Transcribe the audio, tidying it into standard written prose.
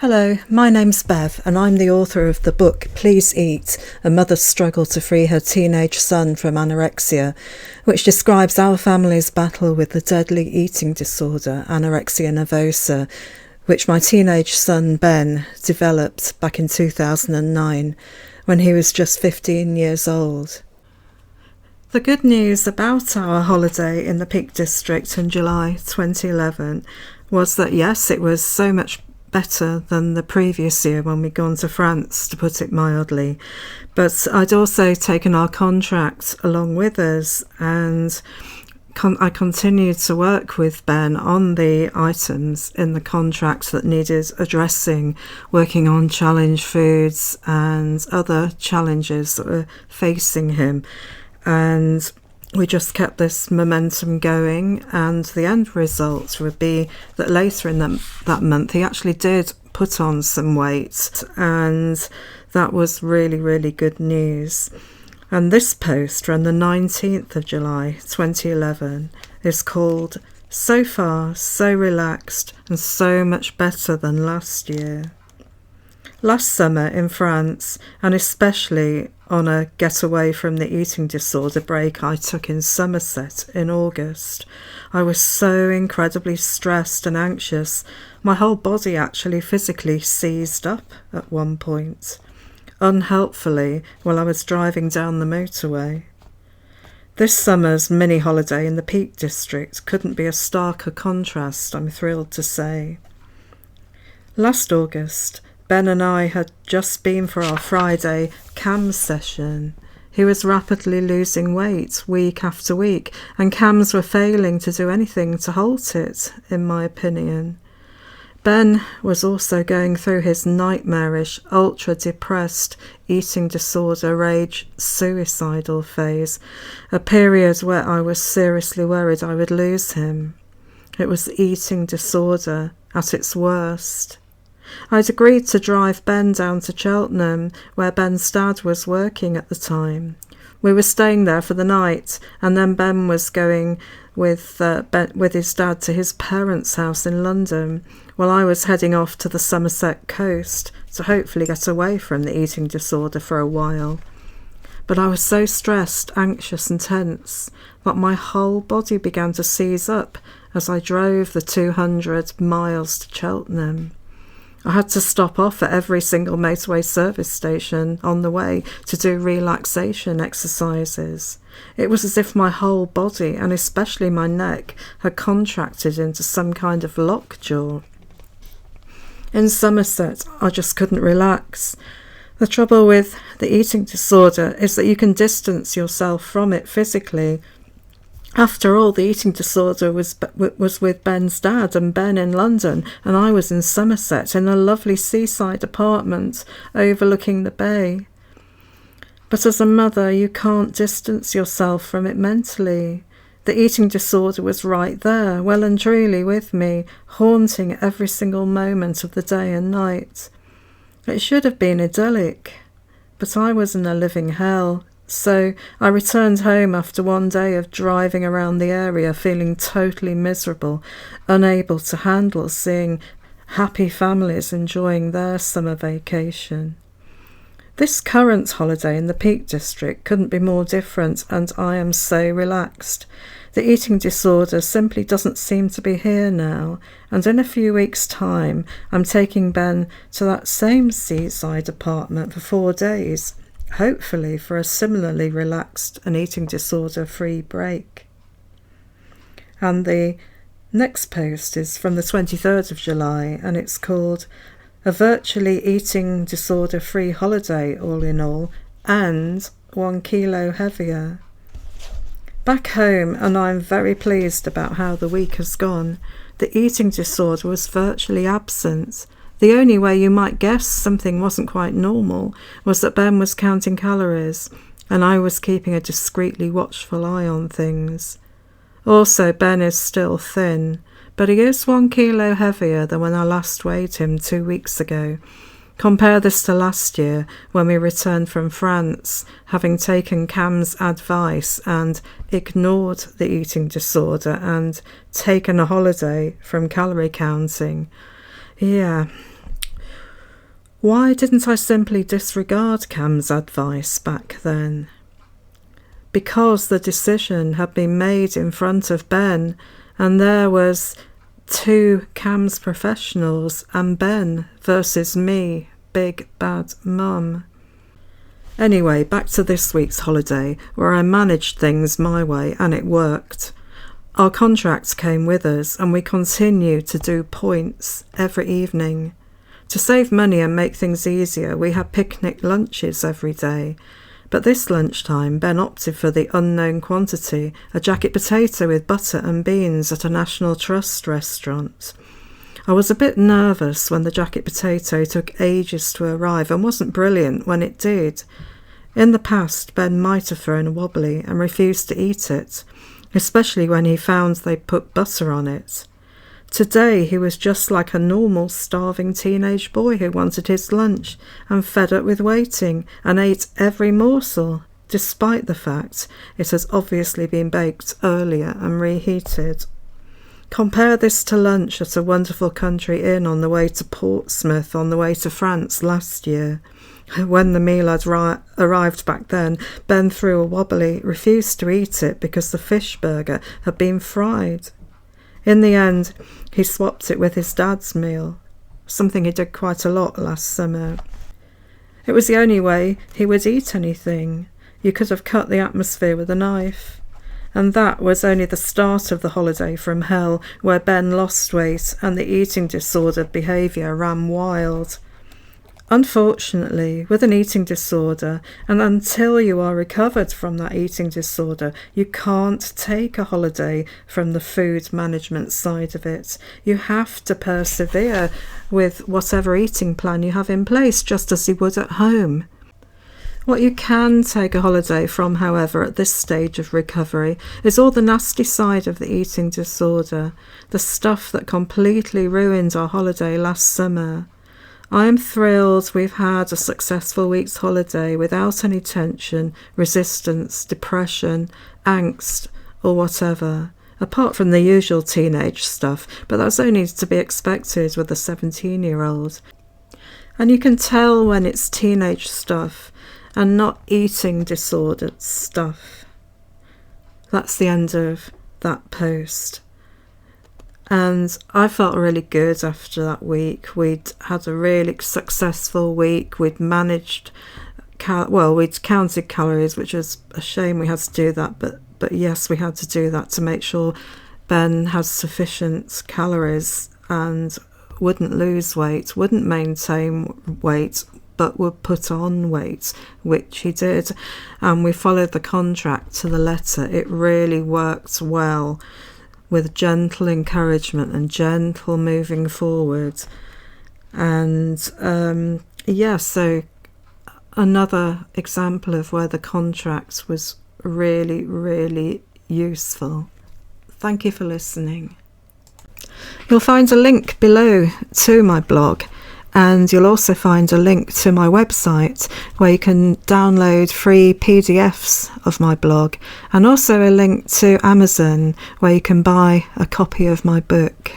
Hello, my name's Bev and I'm the author of the book Please Eat, A Mother's Struggle to Free Her Teenage Son from Anorexia, which describes our family's battle with the deadly eating disorder, anorexia nervosa, which my teenage son Ben developed back in 2009 when he was just 15 years old. The good news about our holiday in the Peak District in July 2011 was that yes, it was so much better than the previous year when we'd gone to France, to put it mildly. But I'd also taken our contract along with us, and I continued to work with Ben on the items in the contract that needed addressing, working on challenge foods and other challenges that were facing him. And we just kept this momentum going, and the end result would be that later in that month he actually did put on some weight, and that was really, really good news. And this post from the 19th of July 2011 is called So Far, So Relaxed and So Much Better Than Last Year. Last summer in France, and especially on a getaway from the eating disorder break I took in Somerset in August, I was so incredibly stressed and anxious. My whole body actually physically seized up at one point, unhelpfully, while I was driving down the motorway. This summer's mini holiday in the Peak District couldn't be a starker contrast, I'm thrilled to say. Last August, Ben and I had just been for our Friday CAMS session. He was rapidly losing weight week after week, and CAMS were failing to do anything to halt it, in my opinion. Ben was also going through his nightmarish, ultra-depressed eating disorder rage suicidal phase, a period where I was seriously worried I would lose him. It was the eating disorder at its worst. I'd agreed to drive Ben down to Cheltenham, where Ben's dad was working at the time. We were staying there for the night, and then Ben was going with his dad to his parents' house in London, while I was heading off to the Somerset coast to hopefully get away from the eating disorder for a while. But I was so stressed, anxious and tense that my whole body began to seize up as I drove the 200 miles to Cheltenham. I had to stop off at every single motorway service station on the way to do relaxation exercises. It was as if my whole body, and especially my neck, had contracted into some kind of lockjaw. In Somerset, I just couldn't relax. The trouble with the eating disorder is that you can distance yourself from it physically. After all, the eating disorder was with Ben's dad and Ben in London, and I was in Somerset in a lovely seaside apartment overlooking the bay. But as a mother, you can't distance yourself from it mentally. The eating disorder was right there, well and truly with me, haunting every single moment of the day and night. It should have been idyllic, but I was in a living hell. So I returned home after one day of driving around the area feeling totally miserable, unable to handle seeing happy families enjoying their summer vacation. This current holiday in the Peak District couldn't be more different, and I am so relaxed. The eating disorder simply doesn't seem to be here now, and in a few weeks' time I'm taking Ben to that same seaside apartment for 4 days, hopefully for a similarly relaxed and eating disorder-free break. And the next post is from the 23rd of July, and it's called A Virtually Eating Disorder-Free Holiday All in All, and 1 kilo heavier. Back home, and I'm very pleased about how the week has gone, the eating disorder was virtually absent. The only way you might guess something wasn't quite normal was that Ben was counting calories, and I was keeping a discreetly watchful eye on things. Also, Ben is still thin, but he is 1 kilo heavier than when I last weighed him 2 weeks ago. Compare this to last year when we returned from France, having taken Cam's advice and ignored the eating disorder and taken a holiday from calorie counting. Yeah. Why didn't I simply disregard Cam's advice back then? Because the decision had been made in front of Ben, and there was 2 Cam's professionals and Ben versus me, big bad mum. Anyway, back to this week's holiday, where I managed things my way and it worked. Our contract came with us and we continued to do points every evening. To save money and make things easier, we had picnic lunches every day. But this lunchtime, Ben opted for the unknown quantity, a jacket potato with butter and beans at a National Trust restaurant. I was a bit nervous when the jacket potato took ages to arrive and wasn't brilliant when it did. In the past, Ben might have thrown a wobbly and refused to eat it, especially when he found they'd put butter on it. Today he was just like a normal starving teenage boy who wanted his lunch and fed up with waiting and ate every morsel, despite the fact it has obviously been baked earlier and reheated. Compare this to lunch at a wonderful country inn on the way to Portsmouth on the way to France last year. When the meal had arrived back then, Ben threw a wobbly, refused to eat it because the fish burger had been fried. In the end, he swapped it with his dad's meal, something he did quite a lot last summer. It was the only way he would eat anything. You could have cut the atmosphere with a knife. And that was only the start of the holiday from hell, where Ben lost weight and the eating disordered behaviour ran wild. Unfortunately, with an eating disorder, and until you are recovered from that eating disorder, you can't take a holiday from the food management side of it. You have to persevere with whatever eating plan you have in place, just as you would at home. What you can take a holiday from, however, at this stage of recovery is all the nasty side of the eating disorder, the stuff that completely ruined our holiday last summer. I am thrilled we've had a successful week's holiday without any tension, resistance, depression, angst, or whatever, apart from the usual teenage stuff, but that's only to be expected with a 17-year-old. And you can tell when it's teenage stuff and not eating disordered stuff. That's the end of that post. And I felt really good after that week. We'd had a really successful week. We'd managed, we'd counted calories, which was a shame we had to do that. But yes, we had to do that to make sure Ben has sufficient calories and wouldn't lose weight, wouldn't maintain weight, but would put on weight, which he did. And we followed the contract to the letter. It really worked well, with gentle encouragement and gentle moving forward. And so another example of where the contract was really, really useful. Thank you for listening. You'll find a link below to my blog, and you'll also find a link to my website where you can download free PDFs of my blog, and also a link to Amazon where you can buy a copy of my book.